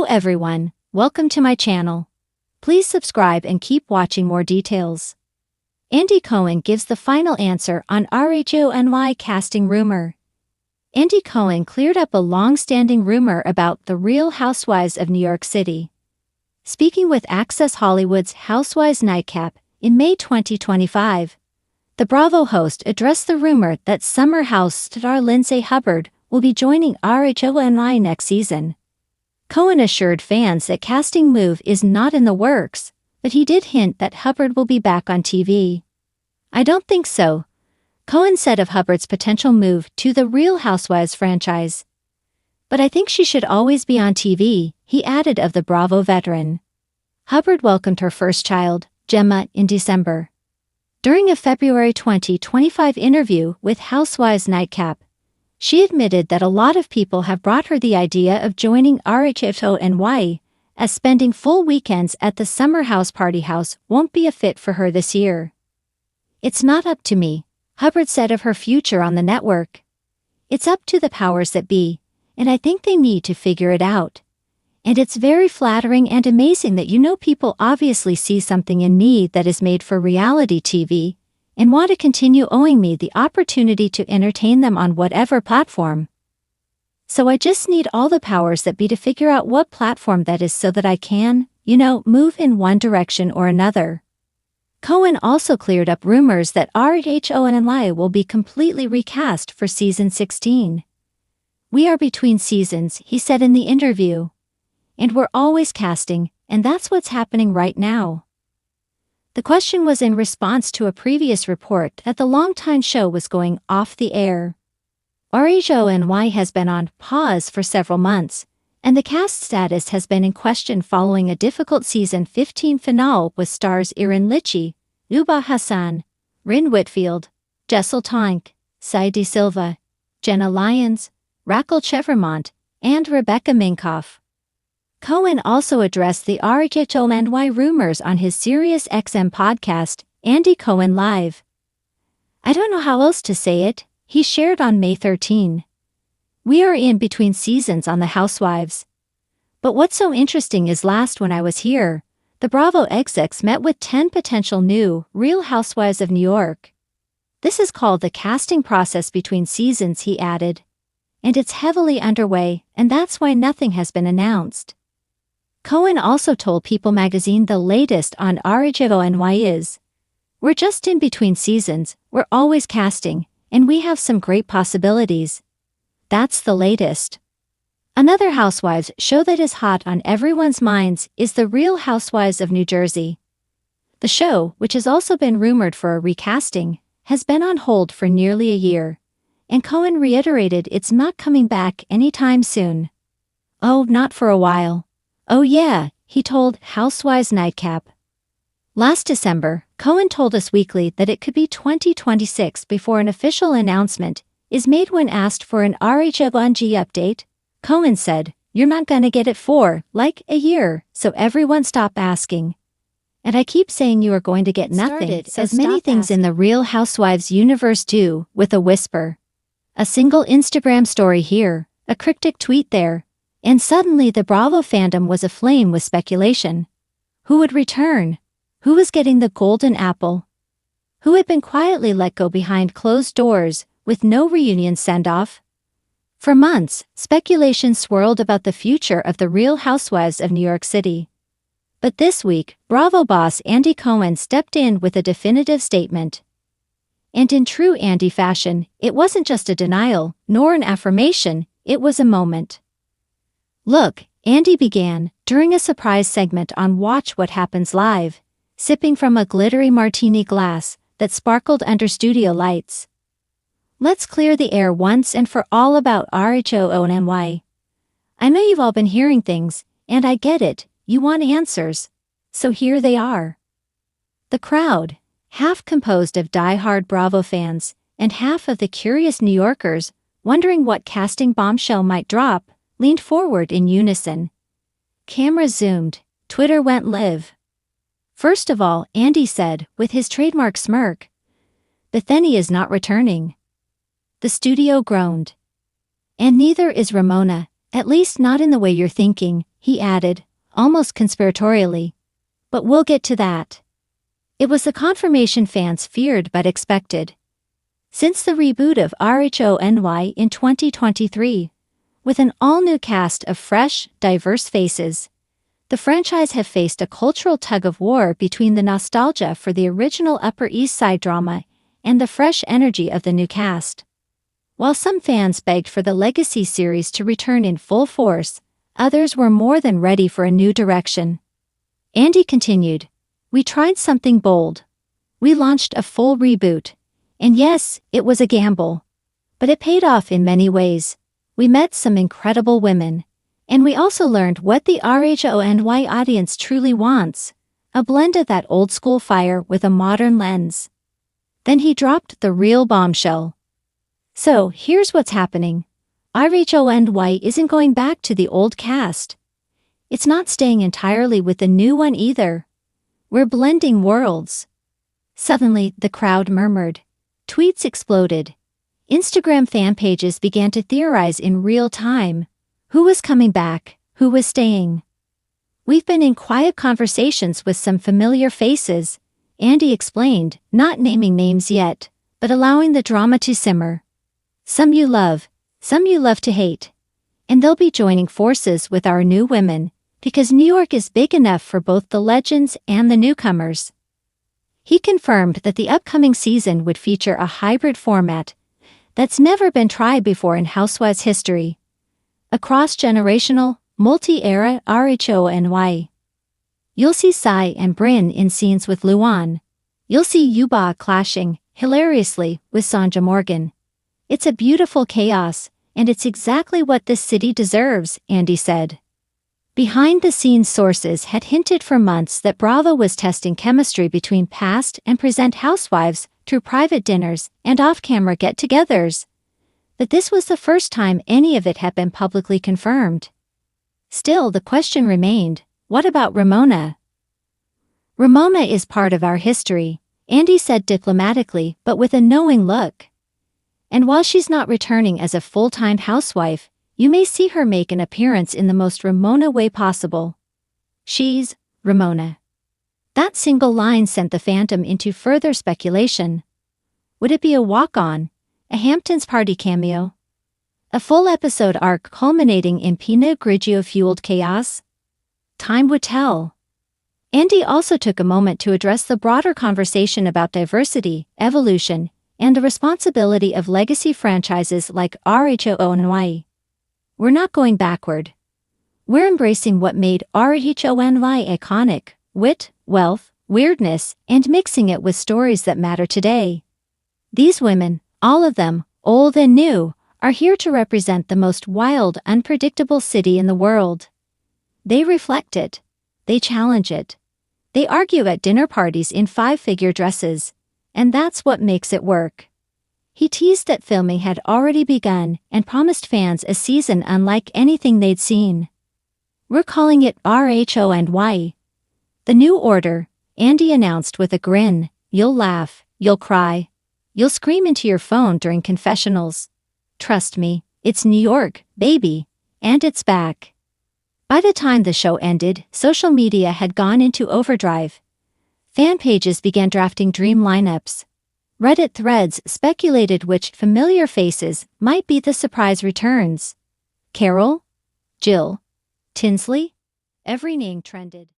everyone, welcome to my channel. Please subscribe and keep watching more details. Andy Cohen gives the final answer on RHONY casting rumor. Andy Cohen cleared up a long-standing rumor about The Real Housewives of New York City. Speaking with Access Hollywood's Housewives Nightcap in May 2025, the Bravo host addressed the rumor that Summer House star Lindsay Hubbard will be joining RHONY next season. Cohen assured fans that casting move is not in the works, but he did hint that Hubbard will be back on TV. "I don't think so," Cohen said of Hubbard's potential move to the Real Housewives franchise. "But I think she should always be on TV," he added of the Bravo veteran. Hubbard welcomed her first child, Gemma, in December. During a February 2025 interview with Housewives Nightcap, she admitted that a lot of people have brought her the idea of joining RHONY, as spending full weekends at the Summer House Party House won't be a fit for her this year. "It's not up to me," Hubbard said of her future on the network. "It's up to the powers that be, and I think they need to figure it out. And it's very flattering and amazing that people obviously see something in me that is made for reality TV, and want to continue owing me the opportunity to entertain them on whatever platform. So I just need all the powers that be to figure out what platform that is so that I can, move in one direction or another." Cohen also cleared up rumors that RHONY will be completely recast for season 16. "We are between seasons," he said in the interview. "And we're always casting, and that's what's happening right now." The question was in response to a previous report that the longtime show was going off the air. RHONY has been on pause for several months, and the cast status has been in question following a difficult season 15 finale with stars Erin Litchie, Uba Hassan, Rin Whitfield, Jessel Tonk, Saidi Silva, Jenna Lyons, Raquel Chevremont, and Rebecca Minkoff. Cohen also addressed the RHONY rumors on his SiriusXM podcast, Andy Cohen Live. "I don't know how else to say it," he shared on May 13. "We are in between seasons on The Housewives. But what's so interesting is when I was here, the Bravo execs met with 10 potential new Real Housewives of New York. This is called the casting process between seasons," he added. "And it's heavily underway, and that's why nothing has been announced." Cohen also told People magazine the latest on RHONY is, "We're just in between seasons, we're always casting, and we have some great possibilities. That's the latest." Another Housewives show that is hot on everyone's minds is The Real Housewives of New Jersey. The show, which has also been rumored for a recasting, has been on hold for nearly a year, and Cohen reiterated it's not coming back anytime soon. "Oh, not for a while. Oh yeah," he told Housewives Nightcap. Last December, Cohen told Us Weekly that it could be 2026 before an official announcement is made. When asked for an RHONY update, Cohen said, "You're not gonna get it for, a year, so everyone stop asking. And I keep saying you are going to get nothing, as many things in the Real Housewives universe do, with a whisper. A single Instagram story here, a cryptic tweet there, and suddenly the Bravo fandom was aflame with speculation. Who would return? Who was getting the golden apple? Who had been quietly let go behind closed doors, with no reunion send-off?" For months, speculation swirled about the future of the Real Housewives of New York City. But this week, Bravo boss Andy Cohen stepped in with a definitive statement. And in true Andy fashion, it wasn't just a denial, nor an affirmation, it was a moment. "Look," Andy began, during a surprise segment on Watch What Happens Live, sipping from a glittery martini glass that sparkled under studio lights. "Let's clear the air once and for all about RHONY. I know you've all been hearing things, and I get it, you want answers. So here they are." The crowd, half composed of die-hard Bravo fans, and half of the curious New Yorkers, wondering what casting bombshell might drop, leaned forward in unison. Cameras zoomed, Twitter went live. First of all, Andy said, with his trademark smirk, "Bethany is not returning." The studio groaned. "And neither is Ramona, at least not in the way you're thinking," he added, almost conspiratorially. But we'll get to that. It was the confirmation fans feared but expected. Since the reboot of RHONY in 2023, with an all-new cast of fresh, diverse faces, the franchise have faced a cultural tug-of-war between the nostalgia for the original Upper East Side drama and the fresh energy of the new cast. While some fans begged for the legacy series to return in full force, others were more than ready for a new direction. Andy continued, "We tried something bold. We launched a full reboot. And yes, it was a gamble. But it paid off in many ways. We met some incredible women. And we also learned what the RHONY audience truly wants, a blend of that old-school fire with a modern lens." Then he dropped the real bombshell. "So, here's what's happening. RHONY isn't going back to the old cast. It's not staying entirely with the new one either. We're blending worlds." Suddenly, the crowd murmured. Tweets exploded. Instagram fan pages began to theorize in real time. Who was coming back? Who was staying? "We've been in quiet conversations with some familiar faces," Andy explained, not naming names yet, but allowing the drama to simmer. "Some you love to hate. And they'll be joining forces with our new women, because New York is big enough for both the legends and the newcomers." He confirmed that the upcoming season would feature a hybrid format that's never been tried before in Housewives history. A cross-generational, multi-era RHONY. You'll see Sai and Brynn in scenes with Luan. You'll see Yuba clashing, hilariously, with Sonja Morgan. "It's a beautiful chaos, and it's exactly what this city deserves," Andy said. Behind-the-scenes sources had hinted for months that Bravo was testing chemistry between past and present housewives through private dinners and off-camera get-togethers. But this was the first time any of it had been publicly confirmed. Still, the question remained, what about Ramona? "Ramona is part of our history," Andy said diplomatically but with a knowing look. "And while she's not returning as a full-time housewife, you may see her make an appearance in the most Ramona way possible. She's Ramona." That single line sent the fandom into further speculation. Would it be a walk-on, a Hamptons party cameo? A full episode arc culminating in Pinot Grigio-fueled chaos? Time would tell. Andy also took a moment to address the broader conversation about diversity, evolution, and the responsibility of legacy franchises like RHONY. "We're not going backward. We're embracing what made RHONY iconic, wit, wealth, weirdness, and mixing it with stories that matter today. These women, all of them, old and new, are here to represent the most wild, unpredictable city in the world. They reflect it. They challenge it. They argue at dinner parties in five-figure dresses. And that's what makes it work." He teased that filming had already begun and promised fans a season unlike anything they'd seen. "We're calling it RHONY. The New Order," Andy announced with a grin. "You'll laugh, you'll cry. You'll scream into your phone during confessionals. Trust me, it's New York, baby. And it's back." By the time the show ended, social media had gone into overdrive. Fan pages began drafting dream lineups. Reddit threads speculated which familiar faces might be the surprise returns. Carol? Jill? Tinsley? Every name trended.